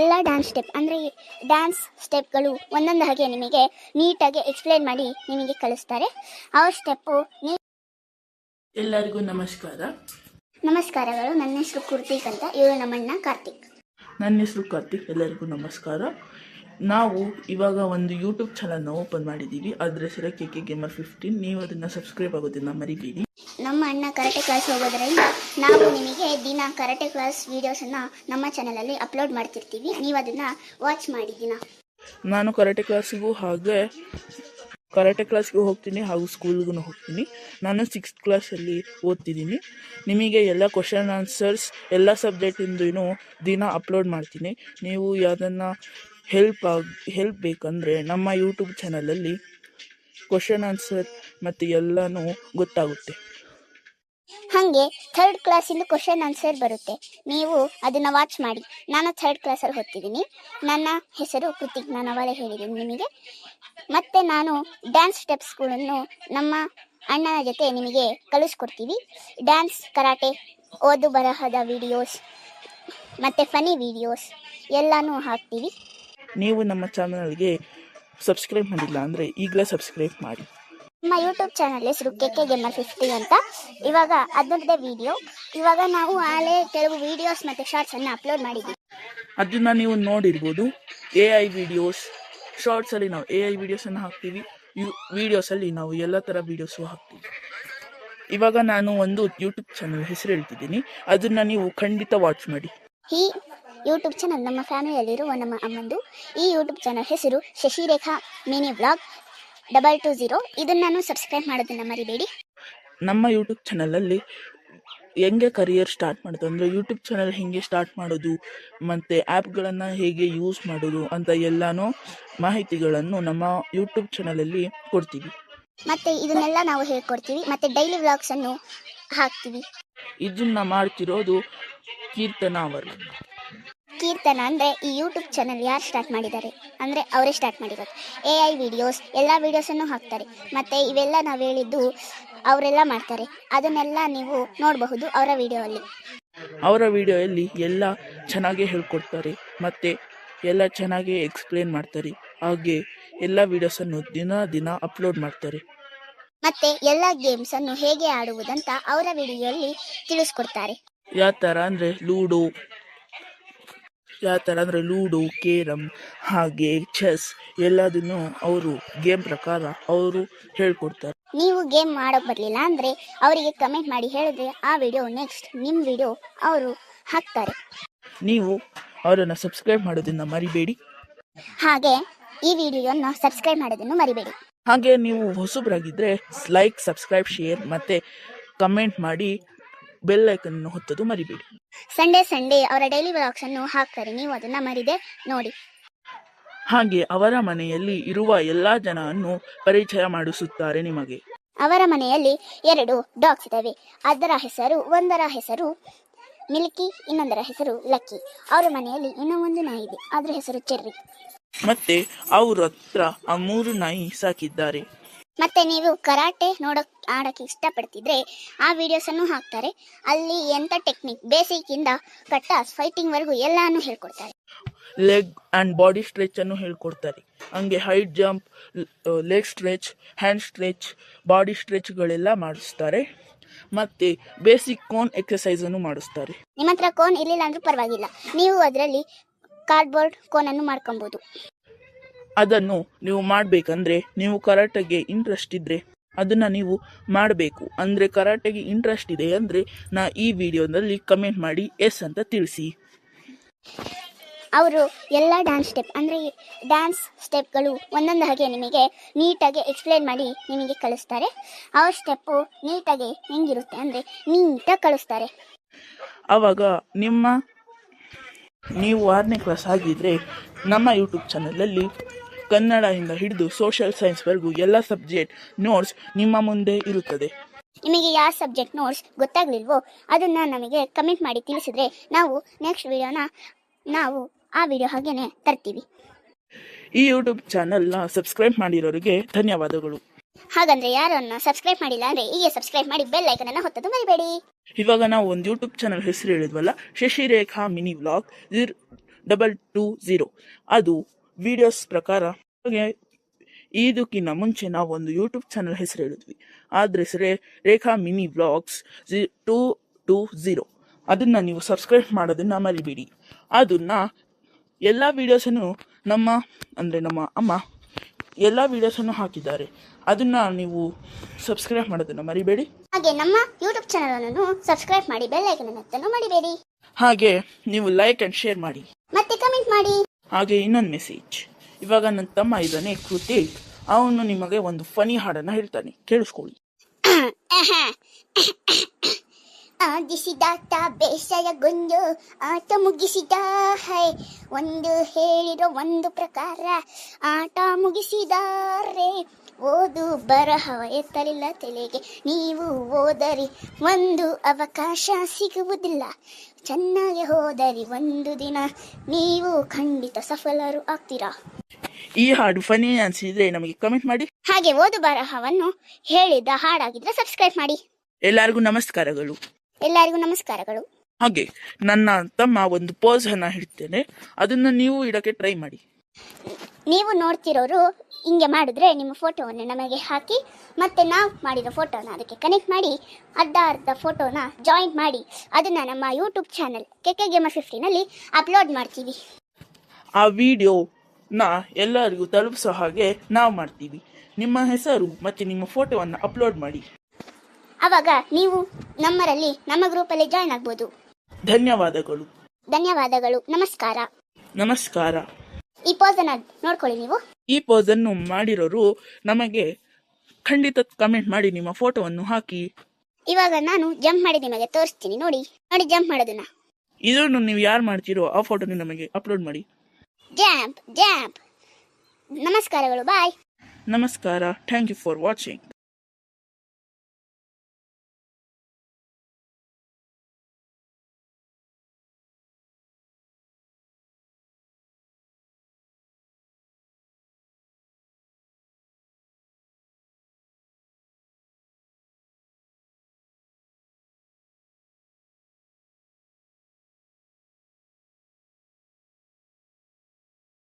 ಎಲ್ಲ dance step ಅಂದರೆ dance ಸ್ಟೆಪ್ಗಳು ಒಂದೊಂದು ಹಾಗೆ ನಿಮಗೆ ನೀಟಾಗಿ ಎಕ್ಸ್ಪ್ಲೇನ್ ಮಾಡಿ ನಿಮಗೆ ಕಲಿಸ್ತಾರೆ. ಆ ಸ್ಟೆಪ್ಪು ಎಲ್ಲರಿಗೂ ನಮಸ್ಕಾರಗಳು. ನನ್ನ ಹೆಸರು ಕುರ್ತಿಕ್ ಅಂತ, ಇವರು ನಮ್ಮಣ್ಣ ಕಾರ್ತಿಕ್. ನನ್ನ ಹೆಸರು ಕಾರ್ತಿಕ್. ಎಲ್ಲರಿಗೂ ನಮಸ್ಕಾರ. ನಾವು ಇವಾಗ ಒಂದು ಯೂಟ್ಯೂಬ್ ಚಾನಲ್ನ ಓಪನ್ ಮಾಡಿದ್ದೀವಿ. ಅದರ ಹೆಸರು KK Gamer 15. ನೀವು ಅದನ್ನು ಸಬ್ಸ್ಕ್ರೈಬ್ ಆಗೋದನ್ನ ಮರಿಬೇಡಿ. ನಮ್ಮ ಅಣ್ಣ ಕರಾಟೆ ಕ್ಲಾಸ್ ಹೋಗೋದ್ರಿಂದ ನಾವು ನಿಮಗೆ ದಿನ ಕರಾಟೆ ಕ್ಲಾಸ್ ವೀಡಿಯೋಸನ್ನು ನಮ್ಮ ಚಾನಲಲ್ಲಿ ಅಪ್ಲೋಡ್ ಮಾಡ್ತಿರ್ತೀವಿ. ನೀವು ಅದನ್ನು ವಾಚ್ ಮಾಡಿ ದಿನ. ನಾನು ಕರಾಟೆ ಕ್ಲಾಸ್ಗೂ ಹೋಗ್ತೀನಿ ಹಾಗೂ ಸ್ಕೂಲ್ಗೂ ಹೋಗ್ತೀನಿ. ನಾನು 6th ಕ್ಲಾಸಲ್ಲಿ ಓದ್ತಿದ್ದೀನಿ. ನಿಮಗೆ ಎಲ್ಲ ಕ್ವಶನ್ ಆನ್ಸರ್ಸ್ ಎಲ್ಲ ಸಬ್ಜೆಕ್ಟಿಂದೂ ದಿನ ಅಪ್ಲೋಡ್ ಮಾಡ್ತೀನಿ. ನೀವು ಯಾವುದನ್ನು ಹೆಲ್ಪ್ ಬೇಕಂದರೆ ನಮ್ಮ ಯೂಟ್ಯೂಬ್ ಚಾನಲಲ್ಲಿ ಕ್ವಶನ್ ಆನ್ಸರ್ ಮತ್ತು ಎಲ್ಲನೂ ಗೊತ್ತಾಗುತ್ತೆ. ಹಾಗೆ 3rd ಕ್ಲಾಸಿಂದ ಕ್ವಶನ್ ಆನ್ಸರ್ ಬರುತ್ತೆ. ನೀವು ಅದನ್ನು ವಾಚ್ ಮಾಡಿ. ನಾನು 3rd ಕ್ಲಾಸಲ್ಲಿ ಓದ್ತಿದ್ದೀನಿ. ನನ್ನ ಹೆಸರು ಕೃತಿಕ್. ನಾನು ಅವಳೇ ಹೇಳಿದ್ದೀನಿ ನಿಮಗೆ. ಮತ್ತು ನಾನು ಡ್ಯಾನ್ಸ್ ಸ್ಟೆಪ್ಸ್ಗಳನ್ನು ನಮ್ಮ ಅಣ್ಣನ ಜೊತೆ ನಿಮಗೆ ಕಲಿಸ್ಕೊಡ್ತೀವಿ. ಡ್ಯಾನ್ಸ್, ಕರಾಟೆ, ಓದು ಬರಹದ ವಿಡಿಯೋಸ್ ಮತ್ತು ಫನಿ ವಿಡಿಯೋಸ್ ಎಲ್ಲನೂ ಹಾಕ್ತೀವಿ. ನೀವು ನಮ್ಮ ಚಾನಲ್ಗೆ ಸಬ್ಸ್ಕ್ರೈಬ್ ಮಾಡಿಲ್ಲ ಅಂದರೆ ಈಗಲೇ ಸಬ್ಸ್ಕ್ರೈಬ್ ಮಾಡಿ. ನಮ್ಮ ಯೂಟ್ಯೂಬ್ ಚಾನಲ್ ಹೆಸರು KK Gamer 15 ಅಂತ. ಇವಾಗ ಅದರದ್ದೇ ವಿಡಿಯೋ. ಇವಾಗ ನಾವು ಆಲೇ ಕೆಲವು ವಿಡಿಯೋಸ್ ಮತ್ತು ಶಾರ್ಟ್ಸನ್ನು ಅಪ್ಲೋಡ್ ಮಾಡಿದ್ದೀವಿ. ಅದನ್ನು ನೀವು ನೋಡಿರ್ಬೋದು. AI ವಿಡಿಯೋಸ್, ಶಾರ್ಟ್ಸಲ್ಲಿ ನಾವು AI ವಿಡಿಯೋಸನ್ನು ಹಾಕ್ತೀವಿ. ವಿಡಿಯೋಸಲ್ಲಿ ನಾವು ಎಲ್ಲ ಥರ ವಿಡಿಯೋಸು ಹಾಕ್ತೀವಿ. ಇವಾಗ ನಾನು ಒಂದು ಯೂಟ್ಯೂಬ್ ಚಾನಲ್ ಹೆಸರು ಹೇಳ್ತಿದ್ದೀನಿ. ಅದನ್ನು ನೀವು ಖಂಡಿತ ವಾಚ್ ಮಾಡಿ. ಈ ಯೂಟ್ಯೂಬ್ ಚಾನಲ್ ನಮ್ಮ ಫ್ಯಾಮಿಲಿಯಲ್ಲಿರುವ ನಮ್ಮ ಅಮ್ಮಂದು. ಈ ಯೂಟ್ಯೂಬ್ ಚಾನಲ್ ಹೆಸರು ಶಶಿರೇಖಾ ಮಿನಿ ವ್ಲಾಗ್ 220. ಇದನ್ನು ನಾನು ಸಬ್ಸ್ಕ್ರೈಬ್ ಮಾಡೋದನ್ನು ಮರಿಬೇಡಿ. ನಮ್ಮ ಯೂಟ್ಯೂಬ್ ಚಾನಲಲ್ಲಿ ಹೆಂಗೆ ಕರಿಯರ್ ಸ್ಟಾರ್ಟ್ ಮಾಡೋದು ಅಂದರೆ ಯೂಟ್ಯೂಬ್ ಚಾನಲ್ ಹೇಗೆ ಸ್ಟಾರ್ಟ್ ಮಾಡೋದು ಮತ್ತು ಆ್ಯಪ್ಗಳನ್ನು ಹೇಗೆ ಯೂಸ್ ಮಾಡೋದು ಅಂತ ಎಲ್ಲನೂ ಮಾಹಿತಿಗಳನ್ನು ನಮ್ಮ ಯೂಟ್ಯೂಬ್ ಚಾನಲಲ್ಲಿ ಕೊಡ್ತೀವಿ. ಮತ್ತು ಇದನ್ನೆಲ್ಲ ನಾವು ಹೇಳ್ಕೊಡ್ತೀವಿ. ಮತ್ತು ಡೈಲಿ ವ್ಲಾಗ್ಸನ್ನು ಹಾಕ್ತೀವಿ. ಇದನ್ನು ಮಾಡ್ತಿರೋದು ಕೀರ್ತನ ಅವರು. ಕೀರ್ತನ ಅಂದರೆ ಈ ಯೂಟ್ಯೂಬ್ ಚಾನಲ್ ಯಾರು ಸ್ಟಾರ್ಟ್ ಮಾಡಿದ್ದಾರೆ ಅಂದರೆ ಅವರೇ ಸ್ಟಾರ್ಟ್ ಮಾಡಿರೋದು. AI ವಿಡಿಯೋಸ್ ಎಲ್ಲ ವೀಡಿಯೋಸನ್ನು ಹಾಕ್ತಾರೆ. ಮತ್ತು ಇವೆಲ್ಲ ನಾವು ಹೇಳಿದ್ದು ಅವರೆಲ್ಲ ಮಾಡ್ತಾರೆ. ಅದನ್ನೆಲ್ಲ ನೀವು ನೋಡಬಹುದು ಅವರ ವಿಡಿಯೋಯಲ್ಲಿ ಎಲ್ಲ ಚೆನ್ನಾಗೇ ಹೇಳ್ಕೊಡ್ತಾರೆ ಮತ್ತು ಎಲ್ಲ ಚೆನ್ನಾಗೇ ಎಕ್ಸ್ಪ್ಲೇನ್ ಮಾಡ್ತಾರೆ. ಹಾಗೆ ಎಲ್ಲ ವಿಡಿಯೋಸನ್ನು ದಿನ ಅಪ್ಲೋಡ್ ಮಾಡ್ತಾರೆ. ಮತ್ತು ಎಲ್ಲ ಗೇಮ್ಸನ್ನು ಹೇಗೆ ಆಡುವುದಂತ ಅವರ ವಿಡಿಯೋಯಲ್ಲಿ ತಿಳಿಸ್ಕೊಡ್ತಾರೆ. ಯಾವ ಥರ ಅಂದರೆ ಲೂಡೋ, ಕೇರಮ್ ಹಾಗೆ ಚೆಸ್ ಎಲ್ಲದನ್ನು ಅವರು ಗೇಮ್ ಪ್ರಕಾರ ಅವರು ಹೇಳ್ಕೊಡ್ತಾರೆ. ನೀವು ಗೇಮ್ ಮಾಡೋಕೆ ಬರಲಿಲ್ಲ ಅಂದರೆ ಅವರಿಗೆ ಕಮೆಂಟ್ ಮಾಡಿ ಹೇಳಿದ್ರೆ ಆ ವಿಡಿಯೋ ನೆಕ್ಸ್ಟ್ ನಿಮ್ಮ ವಿಡಿಯೋ ಅವರು ಹಾಕ್ತಾರೆ. ನೀವು ಅವರನ್ನು ಸಬ್ಸ್ಕ್ರೈಬ್ ಮಾಡೋದನ್ನು ಮರಿಬೇಡಿ. ಹಾಗೆ ಈ ವಿಡಿಯೋನ ಸಬ್ಸ್ಕ್ರೈಬ್ ಮಾಡೋದನ್ನು ಮರಿಬೇಡಿ. ಹಾಗೆ ನೀವು ಹೊಸಬರಾಗಿದ್ದರೆ ಲೈಕ್, ಸಬ್ಸ್ಕ್ರೈಬ್, ಶೇರ್ ಮತ್ತು ಕಮೆಂಟ್ ಮಾಡಿ ಬೆಲ್ ಐಕನ್ ಹೊತ್ತೋದು ಮರಿಬೇಡಿ. ಸಂಡೇ ಅವರ ಡೈಲಿ ವ್ಲಾಗ್ಸನ್ನು ಹಾಕ್ತಾರೆ. ನೀವು ಅದನ್ನು ಮರಿದೆ ನೋಡಿ. ಹಾಗೆ ಅವರ ಮನೆಯಲ್ಲಿ ಇರುವ ಎಲ್ಲ ಜನರನ್ನು ಪರಿಚಯ ಮಾಡಿಸುತ್ತಾರೆ ನಿಮಗೆ. ಅವರ ಮನೆಯಲ್ಲಿ 2 ಡಾಗ್ಸ್ ಇದ್ದಾವೆ. ಒಂದರ ಹೆಸರು ಮಿಲ್ಕಿ, ಇನ್ನೊಂದರ ಹೆಸರು ಲಕ್ಕಿ. ಅವರ ಮನೆಯಲ್ಲಿ ಇನ್ನೂ ಒಂದು ನಾಯಿ ಇದೆ. ಅದರ ಹೆಸರು ಚೆರ್ರಿ. ಮತ್ತೆ ಅವ್ರ ಹತ್ರ ಆ 3 ನಾಯಿ ಸಾಕಿದ್ದಾರೆ. ಮತ್ತೆ ನೀವು ಕರಾಟೆ ಆಡೋಕ್ಕೆ ಇಷ್ಟಪಡ್ತಿದ್ರೆ ಆ ವಿಡಿಯೋಸನ್ನು ಹಾಕ್ತಾರೆ. ಅಲ್ಲಿ ಎಂಥ ಟೆಕ್ನಿಕ್, ಬೇಸಿಕ್ ಇಂದ ಕಟ್ಟಾಸ್ ಫೈಟಿಂಗ್ ವರೆಗೂ ಎಲ್ಲಾನು ಹೇಳ್ಕೊಡ್ತಾರೆ. ಲೆಗ್ ಅಂಡ್ ಬಾಡಿ ಸ್ಟ್ರೆಚ್ ಅನ್ನು ಹೇಳ್ಕೊಡ್ತಾರೆ. ಹಂಗೆ height jump, leg stretch, hand stretch, body ಸ್ಟ್ರೆಚ್ಗಳೆಲ್ಲ ಮಾಡಿಸ್ತಾರೆ. ಮತ್ತೆ ಬೇಸಿಕ್ ಕೋನ್ ಎಕ್ಸಸೈಸ್ ಅನ್ನು ಮಾಡಿಸ್ತಾರೆ. ನಿಮ್ಮ ಹತ್ರ ಕೋನ್ ಇರಲಿಲ್ಲ ಅಂದ್ರೂ ಪರವಾಗಿಲ್ಲ, ನೀವು ಅದರಲ್ಲಿ ಕಾರ್ಡ್ಬೋರ್ಡ್ ಕೋನನ್ನು ಮಾಡ್ಕೊಬಹುದು. ಅದನ್ನು ನೀವು ಮಾಡಬೇಕಂದ್ರೆ ನೀವು ಕರಾಟೆಗೆ ಇಂಟ್ರೆಸ್ಟ್ ಇದ್ದರೆ ಅದನ್ನು ನೀವು ಮಾಡಬೇಕು. ಅಂದರೆ ಕರಾಟೆಗೆ ಇಂಟ್ರೆಸ್ಟ್ ಇದೆ ಅಂದರೆ ಈ ವಿಡಿಯೋದಲ್ಲಿ ಕಮೆಂಟ್ ಮಾಡಿ ಎಸ್ ಅಂತ ತಿಳಿಸಿ. ಅವರು ಎಲ್ಲ ಡ್ಯಾನ್ಸ್ ಸ್ಟೆಪ್ ಅಂದರೆ ಡ್ಯಾನ್ಸ್ ಸ್ಟೆಪ್ಗಳು ಒಂದೊಂದು ಹಾಗೆ ನಿಮಗೆ ನೀಟಾಗಿ ಎಕ್ಸ್ಪ್ಲೇನ್ ಮಾಡಿ ನಿಮಗೆ ಕಲಿಸ್ತಾರೆ. ಆ ಸ್ಟೆಪ್ಪು ನೀಟಾಗಿ ಹೆಂಗಿರುತ್ತೆ ಅಂದರೆ ನೀಟಾಗಿ ಕಲಿಸ್ತಾರೆ. ಆವಾಗ ನೀವು 6ನೇ ಕ್ಲಾಸ್ ಆಗಿದ್ದರೆ ನಮ್ಮ ಯೂಟ್ಯೂಬ್ ಚಾನಲಲ್ಲಿ ಕನ್ನಡದಿಂದ ಹಿಡಿದು ಸೋಷಿಯಲ್ ಸೈನ್ಸ್ವರೆಗೂ ಎಲ್ಲ ಸಬ್ಜೆಕ್ಟ್ ನೋಟ್ಸ್ ನಿಮ್ಮ ಮುಂದೆ ಇರುತ್ತದೆ. ನಿಮಗೆ ಯಾವ ಸಬ್ಜೆಕ್ಟ್ ನೋಟ್ಸ್ ಗೊತ್ತಾಗಲಿಲ್ವೋ ಅದನ್ನು ನಮಗೆ ಕಮೆಂಟ್ ಮಾಡಿ ತಿಳಿಸಿದರೆ ನಾವು ನೆಕ್ಸ್ಟ್ ವಿಡಿಯೋನ ಆ ವಿಡಿಯೋ ಹಾಗೇನೆ ತರ್ತೀವಿ. ಈ ಯೂಟ್ಯೂಬ್ ಚಾನಲ್ನ ಸಬ್ಸ್ಕ್ರೈಬ್ ಮಾಡಿರೋರಿಗೆ ಧನ್ಯವಾದಗಳು. ಹಾಗಂದ್ರೆ ಯಾರನ್ನ ಸಬ್ಸ್ಕ್ರೈಬ್ ಮಾಡಿಲ್ಲ ಅಂದ್ರೆ ಈಗ ಸಬ್ಸ್ಕ್ರೈಬ್ ಮಾಡಿ ಬೆಲ್ ಐಕನ್ ಅನ್ನು ಹೊತ್ತೋದು ಮರಿಬೇಡಿ. ಇವಾಗ ನಾವು ಒಂದು ಯೂಟ್ಯೂಬ್ ಚಾನಲ್ ಹೆಸರು ಹೇಳಿದ್ವಲ್ಲ, ಶಶಿರೇಖಾ ಮಿನಿ ವ್ಲಾಗ್. 220. ಅದು ವಿಡಿಯೋಸ್ ಪ್ರಕಾರ. ಹಾಗೆ ಇದಕ್ಕಿಂತ ಮುಂಚೆ ನಾವು ಒಂದು ಯೂಟ್ಯೂಬ್ ಚಾನಲ್ ಹೆಸರು ಹೇಳಿದ್ವಿ. ಅದ್ರ ಹೆಸರೇ ರೇಖಾ ಮಿನಿ ವ್ಲಾಗ್ಸ್ 220. ಅದನ್ನು ನೀವು ಸಬ್ಸ್ಕ್ರೈಬ್ ಮಾಡೋದನ್ನು ಮರಿಬೇಡಿ. ಅದನ್ನು ಎಲ್ಲ ವೀಡಿಯೋಸನ್ನು ನಮ್ಮ ಅಮ್ಮ ಎಲ್ಲ ವೀಡಿಯೋಸನ್ನು ಹಾಕಿದ್ದಾರೆ. ಅದನ್ನು ನೀವು ಸಬ್ಸ್ಕ್ರೈಬ್ ಮಾಡೋದನ್ನು ಮರಿಬೇಡಿ. ಹಾಗೆ ನಮ್ಮ ಯೂಟ್ಯೂಬ್ ಚಾನಲ್ ಅನ್ನು ಸಬ್ಸ್ಕ್ರೈಬ್ ಮಾಡಿ, ಬೆಲ್ ಐಕನ್ ಒತ್ತನ್ನು ಮರಿಬೇಡಿ. ಹಾಗೆ ನೀವು ಲೈಕ್ ಅಂಡ್ ಶೇರ್ ಮಾಡಿ, ಮತ್ತೆ ಕಮೆಂಟ್ ಮಾಡಿ. ಹಾಗೆ ಇನ್ನೊಂದು ಮೆಸೇಜ್. ಇವಾಗ ನನ್ನ ತಮ್ಮ ಇದ್ದಾನೆ ಕೃತಿಕ್, ಅವನು ನಿಮಗೆ ಒಂದು ಫನಿ ಹಾಡನ್ನು ಹೇಳ್ತಾನೆ, ಕೇಳಿಸ್ಕೊಳ್ಳಿ. ಆದಿಸಿದಾತ ಬೇಸರಗೊಂಡು ಆಟ ಮುಗಿಸಿದ ಹೈ, ಒಂದು ಹೇಳಿರೋ ಒಂದು ಪ್ರಕಾರ ಆಟ ಮುಗಿಸಿದಾರೆ. ಓದು ಬರಹ ಎತ್ತಲಿಲ್ಲ ತಲೆಗೆ, ನೀವು ಓದರಿ ಒಂದು ಅವಕಾಶ ಸಿಗುವುದಿಲ್ಲ. ಚೆನ್ನಾಗಿ ಹೋದರಿ ಒಂದು ದಿನ ನೀವು ಖಂಡಿತ ಸಫಲರು ಆಗ್ತೀರಾ. ಈ ಹಾಡು ಫನಿ ಅನಿಸಿದ್ರೆ ನಮಗೆ ಕಮೆಂಟ್ ಮಾಡಿ. ಹಾಗೆ ಓದು ಬರಹವನ್ನು ಹೇಳಿದ ಹಾಡಾಗಿದ್ರೆ ಸಬ್ಸ್ಕ್ರೈಬ್ ಮಾಡಿ. ಎಲ್ಲರಿಗೂ ನಮಸ್ಕಾರಗಳು. ಎಲ್ಲರಿಗೂ ನಮಸ್ಕಾರಗಳು. ಹಾಗೆ ನನ್ನ ತಮ್ಮ ಒಂದು ಪೋಸ್ ಅನ್ನ ಹೇಳ್ತೇನೆ, ಅದನ್ನ ನೀವು ಇಡಕ್ಕೆ ಟ್ರೈ ಮಾಡಿ. ನೀವು ನೋಡ್ತಿರೋರು ಹಿಂಗೆ ಮಾಡಿದ್ರೆ ನಿಮ್ಮ ಫೋಟೋವನ್ನು ನಮಗೆ ಹಾಕಿ, ಮತ್ತೆ ನಾವು ಮಾಡಿರೋ ಫೋಟೋನ ಅದಕ್ಕೆ ಕನೆಕ್ಟ್ ಮಾಡಿ, ಅರ್ಧ ಫೋಟೋನ ಜಾಯಿಂಟ್ ಮಾಡಿ ಅದನ್ನು ನಮ್ಮ ಯೂಟ್ಯೂಬ್ ಚಾನಲ್ KK Gamer 50ನಲ್ಲಿ ಅಪ್ಲೋಡ್ ಮಾಡ್ತೀವಿ. ಆ ವಿಡಿಯೋನ ಎಲ್ಲರಿಗೂ ತಲುಪಿಸೋ ಹಾಗೆ ನಾವು ಮಾಡ್ತೀವಿ. ನಿಮ್ಮ ಹೆಸರು ಮತ್ತು ನಿಮ್ಮ ಫೋಟೋವನ್ನು ಅಪ್ಲೋಡ್ ಮಾಡಿ. ಆವಾಗ ನೀವು ನಮ್ಮ ಗ್ರೂಪಲ್ಲಿ ಜಾಯ್ನ್ ಆಗ್ಬೋದು. ಧನ್ಯವಾದಗಳು. ಧನ್ಯವಾದಗಳು. ನಮಸ್ಕಾರ. ನಮಸ್ಕಾರ. ಈ ಪೋಸನ್ನು ನೋಡ್ಕೊಳ್ಳಿ. ನೀವು ಈ ಪೋಸನ್ನು ಮಾಡಿರೋರು ನಮಗೆ ಖಂಡಿತ ಕಮೆಂಟ್ ಮಾಡಿ ನಿಮ್ಮ ಫೋಟೋವನ್ನು ಹಾಕಿ. ಇವಾಗ ನಾನು ಜಂಪ್ ಮಾಡಿ ನಿಮಗೆ ತೋರಿಸ್ತೀನಿ. ನೋಡಿ ಜಂಪ್ ಮಾಡೋದನ್ನ. ಇದನ್ನು ನೀವು ಯಾರು ಮಾಡ್ತೀರೋ ಆ ಫೋಟೋನ ನಮಗೆ ಅಪ್ಲೋಡ್ ಮಾಡಿ. ಜಂಪ್. ನಮಸ್ಕಾರಗಳು. ಬಾಯ್. ನಮಸ್ಕಾರ. Thank you for watching.